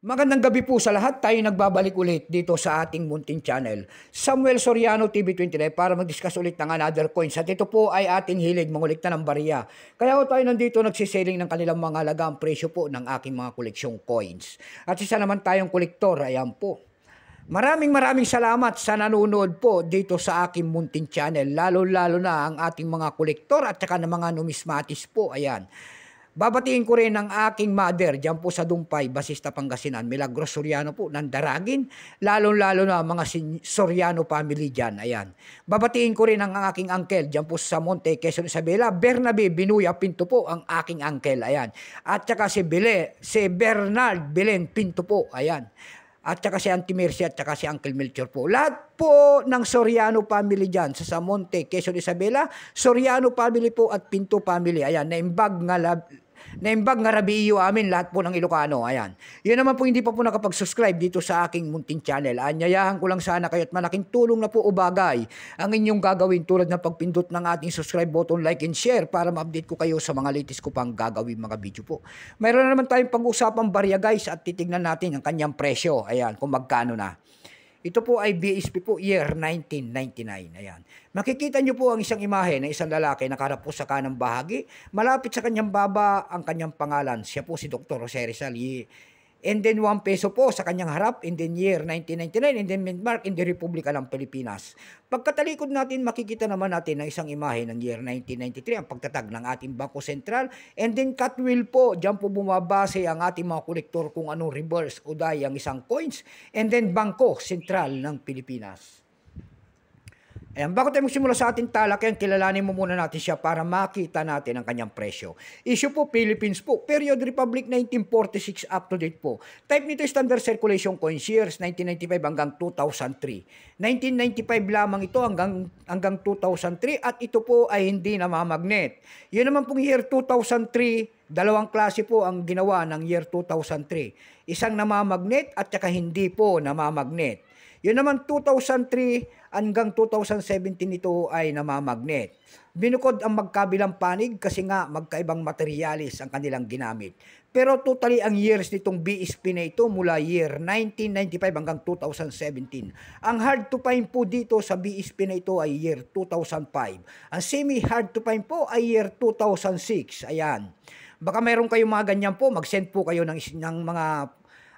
Magandang gabi po sa lahat. Tayo nagbabalik ulit dito sa ating munting channel, Samuel Soriano TV29, para mag-discuss ulit ng another coins. At ito po ay ating hilig mangulikta ng barya. Kaya po tayo nandito nagsiselling ng kanilang mga halagang presyo po ng aking mga koleksyong coins. At isa naman tayong kolektor, ayan po. Maraming salamat sa nanonood po dito sa aking munting channel. Lalo-lalo na ang ating mga kolektor at saka ng mga numismatis po. Ayan. Babatiin ko rin ang aking mother dyan po sa Dumpay, Basista, Pangasinan, Milagros Soriano po ng Daragin, lalo-lalo na mga Soriano family dyan, ayan. Babatiin ko rin ang aking uncle dyan po sa Monte, Quezon Isabela, Bernabe, Binuya Pinto po ang aking uncle, ayan. At saka si Bernard Belen Pinto po, ayan. At saka si Auntie Mercy at saka si Uncle Melchor po. Lahat po ng Soriano family dyan sa Samonte, Quezon Isabela, Soriano family po at Pinto family. Ayan, naimbag nga rabiyo amin lahat po ng Ilocano. Ayan. Yun naman po hindi pa po nakapag-subscribe dito sa aking munting channel. Anyayahan ko lang sana kayo at malaking tulong na po o bagay ang inyong gagawin tulad ng pagpindot ng ating subscribe button, like and share para ma-update ko kayo sa mga latest ko pang gagawin mga video po. Mayroon na naman tayong pag-usapang barya guys at titignan natin ang kanyang presyo. Ayan, kung magkano na. Ito po ay BSP po, year 1999. Ayan. Makikita nyo po ang isang imahe ng isang lalaki nakaharap po sa kanang bahagi. Malapit sa kanyang baba ang kanyang pangalan. Siya po si Dr. Jose Rizal. And then 1 peso po sa kanyang harap in the year 1999 and then landmark in the Republika ng Pilipinas. Pagkatalikod natin, makikita naman natin ang isang imahe ng year 1993, ang pagtatag ng ating Bangko Sentral. And then Catwheel po, dyan po bumabase ang ating mga kolektor kung anong reverse o die ang isang coins. And then Bangko Sentral ng Pilipinas. Ayan, bago tayo magsimula sa ating talakayan, kilalanin mo muna natin siya para makita natin ang kanyang presyo. Issue po, Philippines po. Period, Republic, 1946 up to date po. Type nito standard circulation coins, years 1995 hanggang 2003. 1995 lamang ito hanggang 2003 at ito po ay hindi namamagnet. Yun naman pong year 2003, dalawang klase po ang ginawa ng year 2003. Isang namamagnet at saka hindi po namamagnet. Yun naman 2003 hanggang 2017 ito ay namamagnet. Binukod ang magkabilang panig kasi nga magkaibang materialis ang kanilang ginamit. Pero totally ang years nitong BSP na ito mula year 1995 hanggang 2017. Ang hard to find po dito sa BSP na ito ay year 2005. Ang semi-hard to find po ay year 2006. Ayan. Baka meron kayong mga ganyan po, mag-send po kayo ng mga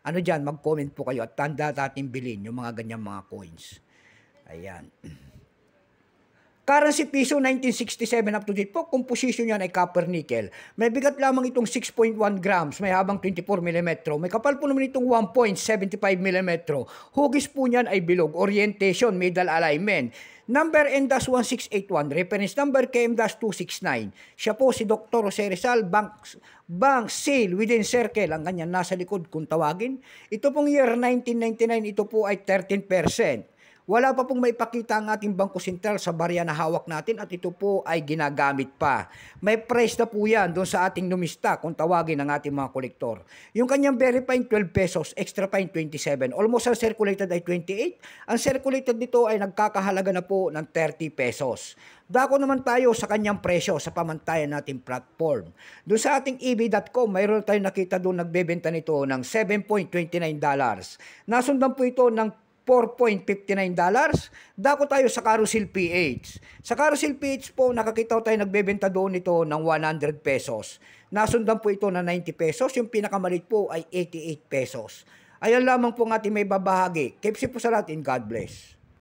ano dyan, mag-comment po kayo at tanda natin bilhin yung mga ganyang mga coins. Ayan. Currency piso 1967 up to date po. Composition yan ay copper nickel. May bigat lamang itong 6.1 grams. May habang 24 mm. May kapal po naman itong 1.75 mm. Hugis po niyan ay bilog. Orientation, middle alignment. Number N-1681. Reference number KM-269. Siya po si Dr. Jose Rizal. Bank Seal within circle. Ang ganyan nasa likod kung tawagin. Ito pong year 1999. Ito po ay 13%. Wala pa pong maipakita ang ating Bangko Sentral sa barya na hawak natin at ito po ay ginagamit pa. May price na po yan doon sa ating numista kung tawagin ng ating mga kolektor. Yung kanyang very fine 12 pesos, extra fine 27. Almost ang circulated ay 28. Ang circulated dito ay nagkakahalaga na po ng 30 pesos. Dako naman tayo sa kanyang presyo sa pamantayan nating platform. Doon sa ating eb.com, mayroon tayong nakita doon nagbebenta nito ng $7.29. Nasundan po ito ng $4.59. Dako tayo sa Carousel PH. Sa Carousel PH po, nakakita tayo nagbebenta doon ito ng 100 pesos. Nasundan po ito ng 90 pesos. Yung pinakamalit po ay 88 pesos. Ayan lamang po ang ating may babahagi. Keep safe po sa lahat and God bless.